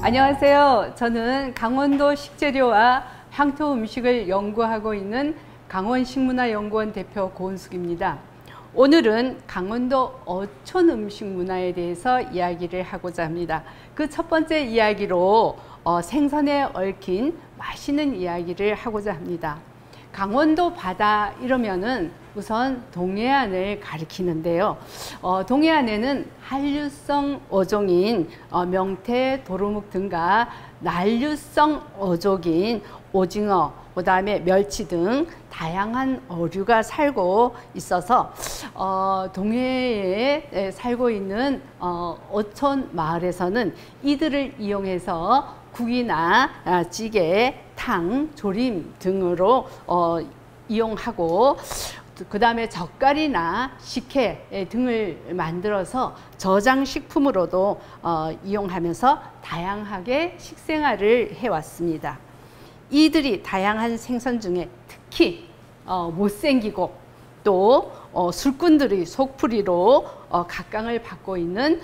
안녕하세요. 저는 강원도 식재료와 향토 음식을 연구하고 있는 강원식문화연구원 대표 고은숙입니다. 오늘은 강원도 어촌 음식 문화에 대해서 이야기를 하고자 합니다. 그 첫 번째 이야기로 생선에 얽힌 맛있는 이야기를 하고자 합니다. 강원도 바다 이러면은 우선 동해안을 가리키는데요. 동해안에는 한류성 어종인 명태, 도루묵 등과 난류성 어종인 오징어, 그 다음에 멸치 등 다양한 어류가 살고 있어서 동해에 살고 있는 어촌 마을에서는 이들을 이용해서 국이나 찌개, 탕, 조림 등으로 이용하고 그 다음에 젓갈이나 식혜 등을 만들어서 저장식품으로도 이용하면서 다양하게 식생활을 해왔습니다. 이들이 다양한 생선 중에 특히 못생기고 또 술꾼들의 속풀이로 각광을 받고 있는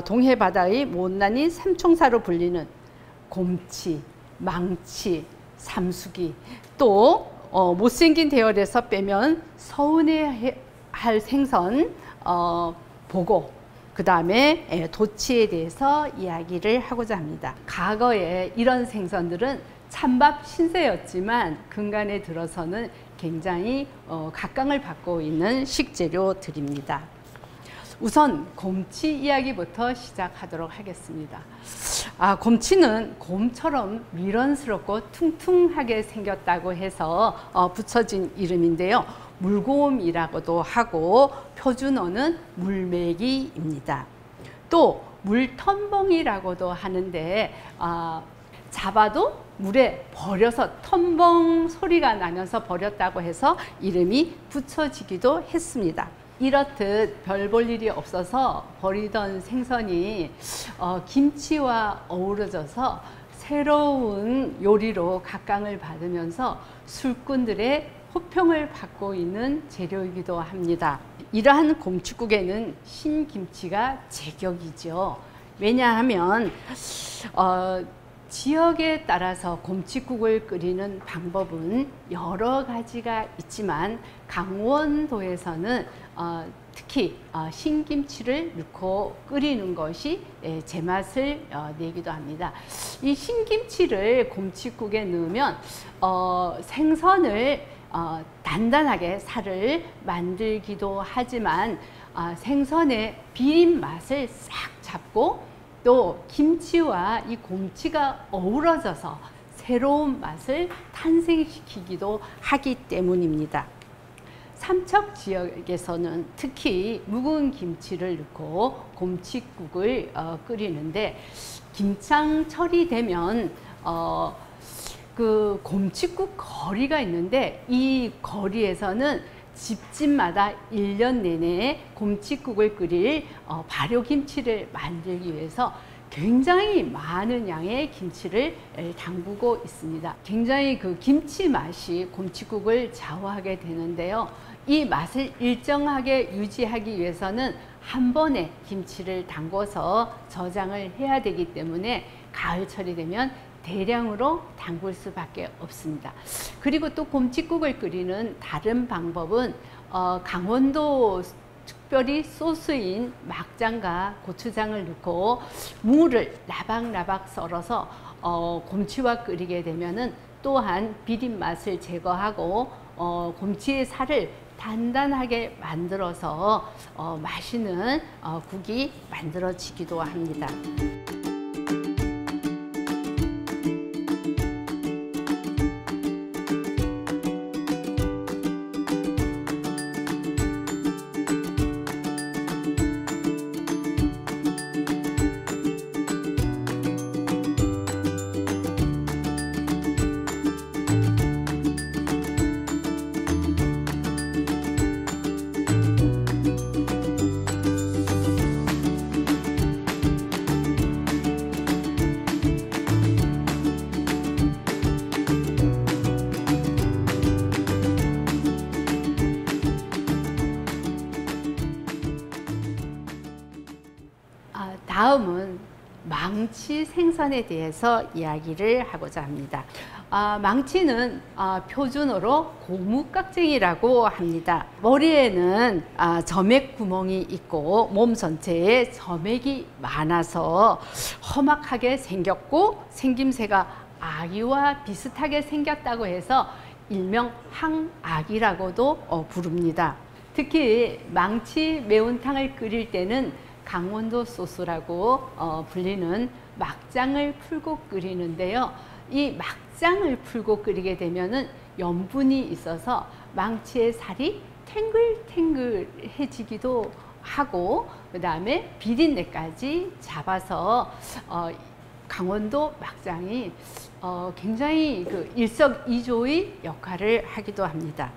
동해바다의 못난이 삼총사로 불리는 곰치, 망치, 삼수기, 또 못생긴 대열에서 빼면 서운해할 생선 보고, 그 다음에 도치에 대해서 이야기를 하고자 합니다. 과거에 이런 생선들은 찬밥 신세였지만 근간에 들어서는 굉장히 각광을 받고 있는 식재료들입니다. 우선 곰치 이야기부터 시작하도록 하겠습니다. 곰치는 곰처럼 미련스럽고 퉁퉁하게 생겼다고 해서 붙여진 이름인데요. 물곰이라고도 하고 표준어는 물메기입니다. 또 물텀벙이라고도 하는데 잡아도 물에 버려서 텀벙 소리가 나면서 버렸다고 해서 이름이 붙여지기도 했습니다. 이렇듯 별 볼 일이 없어서 버리던 생선이 김치와 어우러져서 새로운 요리로 각광을 받으면서 술꾼들의 호평을 받고 있는 재료이기도 합니다. 이러한 곰칫국에는 신김치가 제격이죠. 왜냐하면 지역에 따라서 곰칫국을 끓이는 방법은 여러 가지가 있지만 강원도에서는 특히 신김치를 넣고 끓이는 것이 제맛을 내기도 합니다. 이 신김치를 곰칫국에 넣으면 생선을 단단하게 살을 만들기도 하지만 생선의 비린 맛을 싹 잡고 또 김치와 이 곰치가 어우러져서 새로운 맛을 탄생시키기도 하기 때문입니다. 삼척 지역에서는 특히 묵은 김치를 넣고 곰칫국을 끓이는데 김장철이 되면 그 곰칫국 거리가 있는데 이 거리에서는 집집마다 1년 내내 곰칫국을 끓일 발효김치를 만들기 위해서 굉장히 많은 양의 김치를 담그고 있습니다. 굉장히 그 김치 맛이 곰칫국을 좌우하게 되는데요. 이 맛을 일정하게 유지하기 위해서는 한 번에 김치를 담궈서 저장을 해야 되기 때문에 가을철이 되면 대량으로 담글 수밖에 없습니다. 그리고 또 곰칫국을 끓이는 다른 방법은 강원도 특별히 소스인 막장과 고추장을 넣고 무를 나박나박 썰어서 곰치와 끓이게 되면은 또한 비린 맛을 제거하고 곰치의 살을 단단하게 만들어서 맛있는 국이 만들어지기도 합니다. 다음은 망치 생선에 대해서 이야기를 하고자 합니다. 망치는 표준어로 고무깍쟁이라고 합니다. 머리에는 점액 구멍이 있고 몸 전체에 점액이 많아서 험악하게 생겼고 생김새가 아기와 비슷하게 생겼다고 해서 일명 항아기라고도 부릅니다. 특히 망치 매운탕을 끓일 때는 강원도 소스라고 불리는 막장을 풀고 끓이는데요. 이 막장을 풀고 끓이게 되면은 염분이 있어서 망치의 살이 탱글탱글해지기도 하고, 그 다음에 비린내까지 잡아서 강원도 막장이 굉장히 그 일석이조의 역할을 하기도 합니다.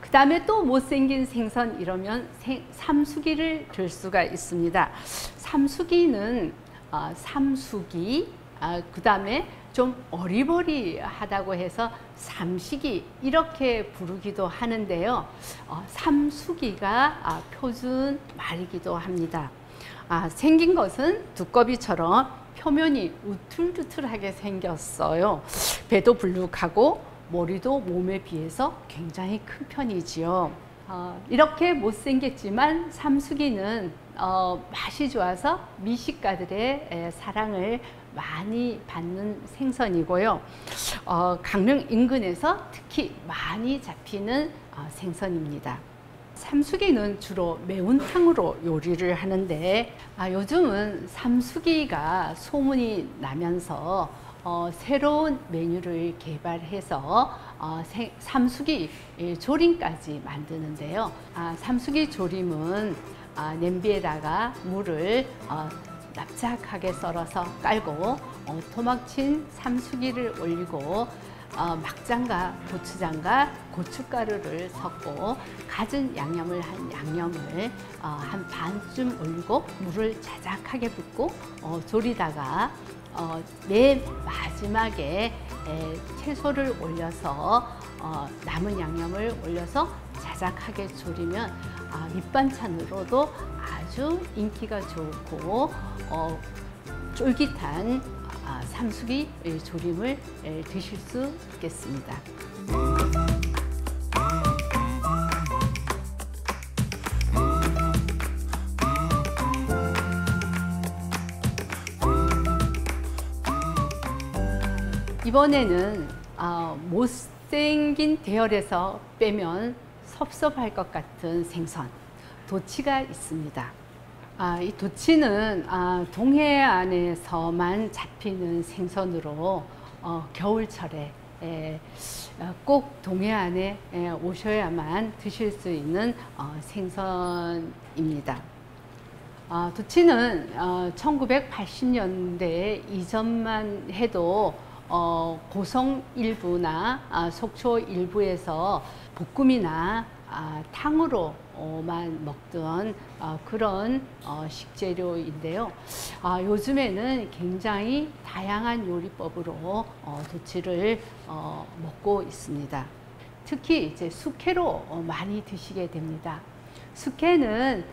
그 다음에 또 못생긴 생선 이러면 삼수기를 들 수가 있습니다. 삼수기는 삼수기, 그 다음에 좀 어리버리하다고 해서 삼식이 이렇게 부르기도 하는데요. 삼수기가 표준 말이기도 합니다. 생긴 것은 두꺼비처럼 표면이 우툴두툴하게 생겼어요. 배도 불룩하고 머리도 몸에 비해서 굉장히 큰 편이지요. 이렇게 못생겼지만 삼수기는 맛이 좋아서 미식가들의 사랑을 많이 받는 생선이고요. 강릉 인근에서 특히 많이 잡히는 생선입니다. 삼수기는 주로 매운탕으로 요리를 하는데 요즘은 삼수기가 소문이 나면서 새로운 메뉴를 개발해서 삼수기 조림까지 만드는데요. 삼수기 조림은 냄비에다가 물을 납작하게 썰어서 깔고 토막친 삼수기를 올리고 막장과 고추장과 고춧가루를 섞고 갖은 양념을 한 양념을 한 반쯤 올리고 물을 자작하게 붓고 졸이다가 맨 마지막에 채소를 올려서 남은 양념을 올려서 자작하게 졸이면 밑반찬으로도 아주 인기가 좋고 쫄깃한 삼수기 조림을 드실 수 있겠습니다. 이번에는 못생긴 대열에서 빼면 섭섭할 것 같은 생선, 도치가 있습니다. 이 도치는 동해안에서만 잡히는 생선으로 겨울철에 꼭 동해안에 오셔야만 드실 수 있는 생선입니다. 도치는 1980년대 이전만 해도 고성 일부나 속초 일부에서 볶음이나 탕으로만 먹던 그런 식재료인데요. 요즘에는 굉장히 다양한 요리법으로 도치를 먹고 있습니다. 특히 이제 숙회로 많이 드시게 됩니다. 숙회는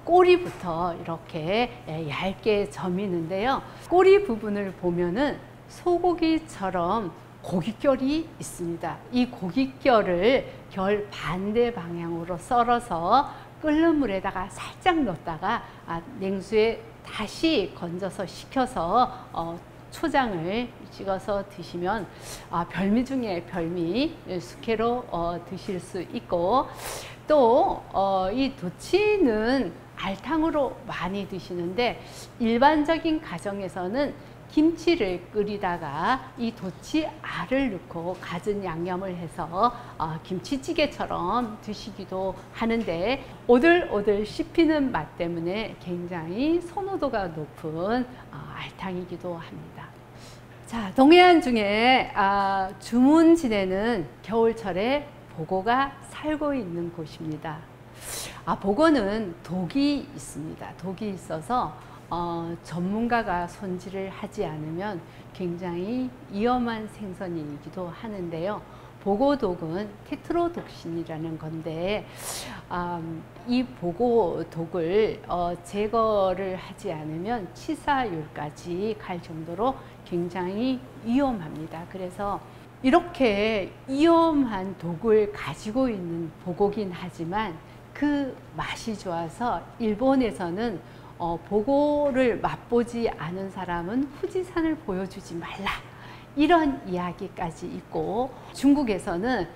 꼬리부터 이렇게 얇게 저미는데요. 꼬리 부분을 보면은 소고기처럼 고깃결이 있습니다. 이 고깃결을 결 반대 방향으로 썰어서 끓는 물에다가 살짝 넣었다가 냉수에 다시 건져서 식혀서 초장을 찍어서 드시면 별미 중에 별미 숙회로 드실 수 있고, 또 이 도치는 알탕으로 많이 드시는데 일반적인 가정에서는 김치를 끓이다가 이 도치 알을 넣고 갖은 양념을 해서 김치찌개처럼 드시기도 하는데 오들오들 씹히는 맛 때문에 굉장히 선호도가 높은 알탕이기도 합니다. 자, 동해안 중에 주문 지내는 겨울철에 보고가 살고 있는 곳입니다. 보고는 독이 있습니다. 독이 있어서 전문가가 손질을 하지 않으면 굉장히 위험한 생선이기도 하는데요. 보고독은 테트로독신이라는 건데 이 보고독을 제거를 하지 않으면 치사율까지 갈 정도로 굉장히 위험합니다. 그래서 이렇게 위험한 독을 가지고 있는 보고긴 하지만 그 맛이 좋아서 일본에서는 보고를 맛보지 않은 사람은 후지산을 보여주지 말라, 이런 이야기까지 있고, 중국에서는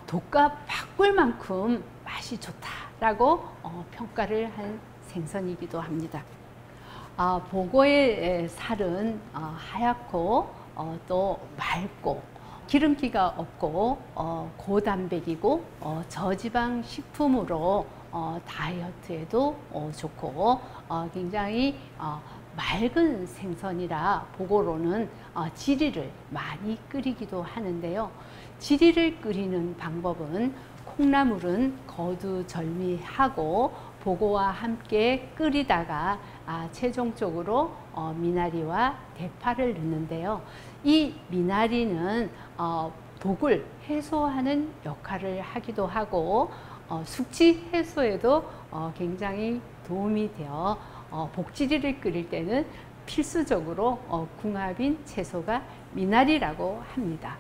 독과 바꿀 만큼 맛이 좋다라고 평가를 한 생선이기도 합니다. 보고의 살은 하얗고 또 맑고 기름기가 없고 고단백이고 저지방 식품으로 다이어트에도 좋고 굉장히 맑은 생선이라 보고로는 지리를 많이 끓이기도 하는데요. 지리를 끓이는 방법은 콩나물은 거두절미하고 보고와 함께 끓이다가 최종적으로 미나리와 대파를 넣는데요. 이 미나리는 독을 해소하는 역할을 하기도 하고 숙취 해소에도 굉장히 도움이 되어 복지리를 끓일 때는 필수적으로 궁합인 채소가 미나리라고 합니다.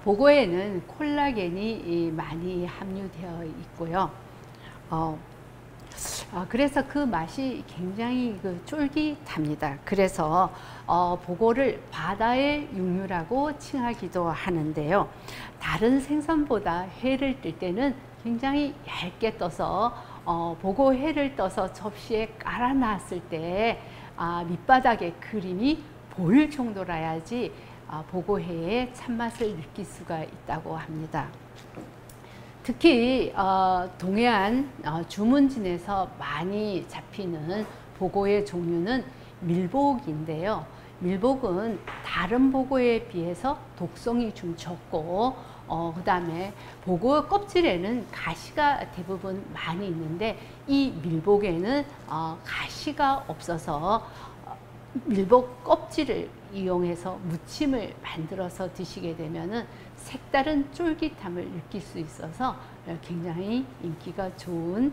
보고에는 콜라겐이 많이 함유되어 있고요. 그래서 그 맛이 굉장히 쫄깃합니다. 그래서 보고를 바다의 육류라고 칭하기도 하는데요. 다른 생선보다 회를 뜰 때는 굉장히 얇게 떠서 보고 회를 떠서 접시에 깔아 놨을 때 밑바닥에 그림이 보일 정도라야지 보고회의 참맛을 느낄 수가 있다고 합니다. 특히 동해안 주문진에서 많이 잡히는 보고의 종류는 밀복인데요. 밀복은 다른 보고에 비해서 독성이 좀 적고 그 다음에 보고 껍질에는 가시가 대부분 많이 있는데 이 밀복에는 가시가 없어서 밀복 껍질을 이용해서 무침을 만들어서 드시게 되면은 색다른 쫄깃함을 느낄 수 있어서 굉장히 인기가 좋은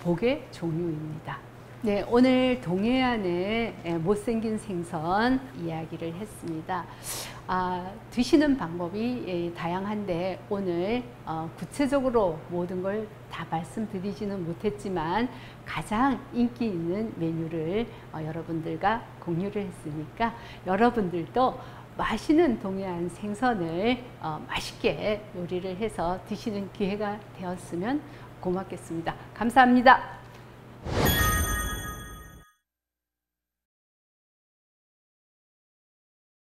복의 종류입니다. 네, 오늘 동해안의 못생긴 생선 이야기를 했습니다. 드시는 방법이 다양한데 오늘 구체적으로 모든 걸 다 말씀드리지는 못했지만 가장 인기 있는 메뉴를 여러분들과 공유를 했으니까 여러분들도 맛있는 동해안 생선을 맛있게 요리를 해서 드시는 기회가 되었으면 고맙겠습니다. 감사합니다.